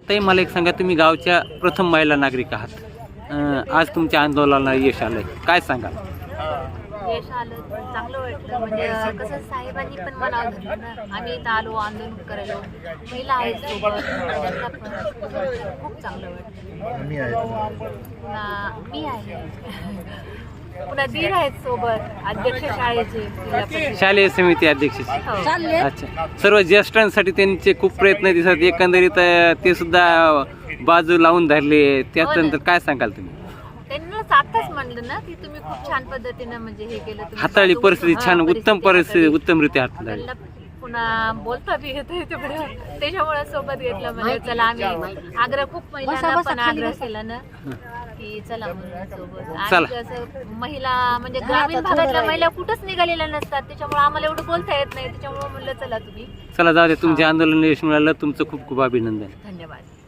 ताई मला एक सांगा, तुम्ही गावच्या प्रथम महिला नागरिक आहात, आज तुमच्या आंदोलनाला यश आलंय, काय सांगाल? यश आलं चांगलं वाटलं. म्हणजे कसं साहेबांनी पण मनावर धरलं ना. आम्ही इथं आलो आंदोलन करायला, महिला आहेत सोबत, त्यांना पण खूप चांगलं वाटलं. मी आहे पुन्हा दीर आहेत सोबत, अध्यक्ष शाळेचे, शालेय समिती अध्यक्ष. अच्छा, सर्व ज्येष्ठांसाठी त्यांचे खूप प्रयत्न दिसत, एकंदरीत ते सुद्धा बाजू लावून धरले, त्यानंतर काय सांगाल तुम्ही? त्यांना आताच म्हणलं ना की तुम्ही खूप छान पद्धतीने म्हणजे हे केलं, हाताळली परिस्थिती छान, उत्तम परिस्थिती, उत्तमरित्या हाताळली. पुन्हा बोलता बी येत त्याच्यामुळे सोबत घेतलं. म्हणजे चला आम्ही आग्रह खूप महिलांना पण आग्रह केला ना की चला म्हणून सोबत. आणि असं महिला म्हणजे ग्रामीण भागातल्या महिला कुठंच निघालेल्या नसतात, त्याच्यामुळे आम्हाला एवढं बोलता येत नाही, त्याच्यामुळे म्हणलं चला तुम्ही. चला जाऊ दे, तुमचे आंदोलन यश मिळालं, तुमचं खूप खूप अभिनंदन. धन्यवाद.